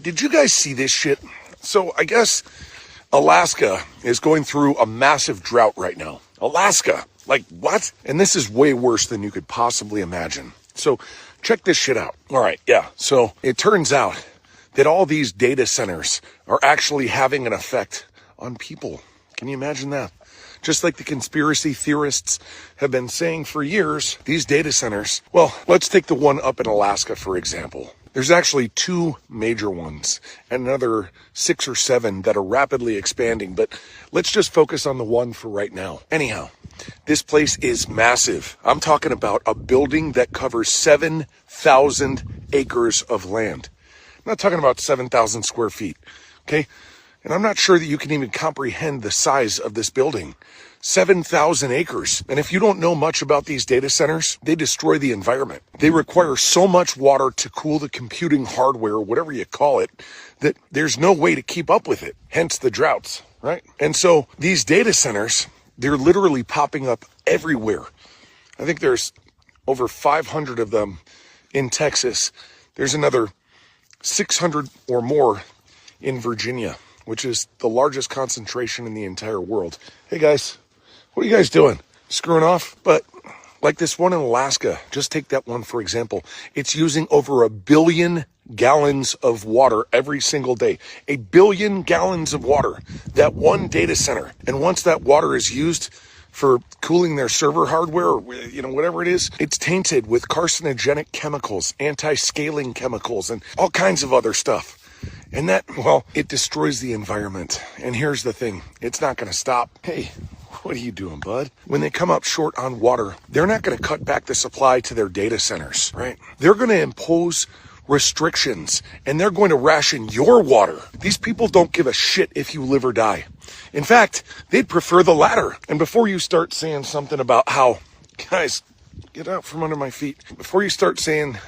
did you guys see this shit? So I guess Alaska is going through a massive drought right now. Alaska, like what? And this is way worse than you could possibly imagine. So check this shit out. All right, yeah. So it turns out that all these data centers are actually having an effect on people. Can you imagine that? Just like the conspiracy theorists have been saying for years, these data centers, well, let's take the one up in Alaska, for example. There's actually 2 major ones and another 6 or 7 that are rapidly expanding, but let's just focus on the one for right now. Anyhow, this place is massive. I'm talking about a building that covers 7,000 acres of land. I'm not talking about 7,000 square feet, okay? And I'm not sure that you can even comprehend the size of this building. 7,000 acres. And if you don't know much about these data centers, they destroy the environment. They require so much water to cool the computing hardware, whatever you call it, that there's no way to keep up with it. Hence the droughts, right? And so these data centers, they're literally popping up everywhere. I think there's over 500 of them in Texas. There's another 600 or more in Virginia, which is the largest concentration in the entire world. Hey guys, what are you guys doing? Screwing off? But like this one in Alaska, just take that one for example. It's using over 1 billion gallons of water every single day. 1 billion gallons of water, that one data center. And once that water is used for cooling their server hardware, or whatever it is, it's tainted with carcinogenic chemicals, anti-scaling chemicals, and all kinds of other stuff. And that, well, it destroys the environment. And here's the thing, it's not going to stop. Hey, what are you doing, bud? When they come up short on water, they're not going to cut back the supply to their data centers, right? They're going to impose restrictions and they're going to ration your water. These people don't give a shit if you live or die. In fact, they'd prefer the latter. And before you start saying something about how, guys, get out from under my feet. Before you start saying,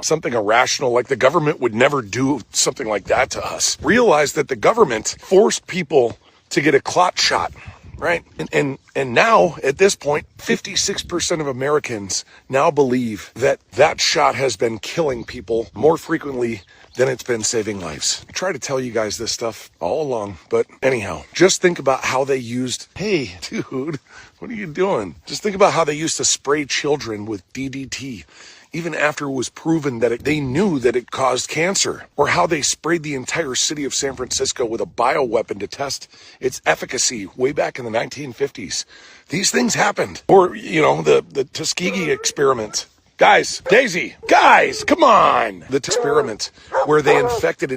something irrational, like the government would never do something like that to us, realize that the government forced people to get a clot shot, right? And now, at this point, 56% of Americans now believe that that shot has been killing people more frequently than it's been saving lives. I try to tell you guys this stuff all along, but anyhow, just think about how they used, hey, dude, what are you doing? Just think about how they used to spray children with DDT, even after it was proven that they knew that it caused cancer, or how they sprayed the entire city of San Francisco with a bioweapon to test its efficacy way back in the 1950s. These things happened. Or, the Tuskegee experiment. Guys, Daisy, guys, come on! The experiment where they infected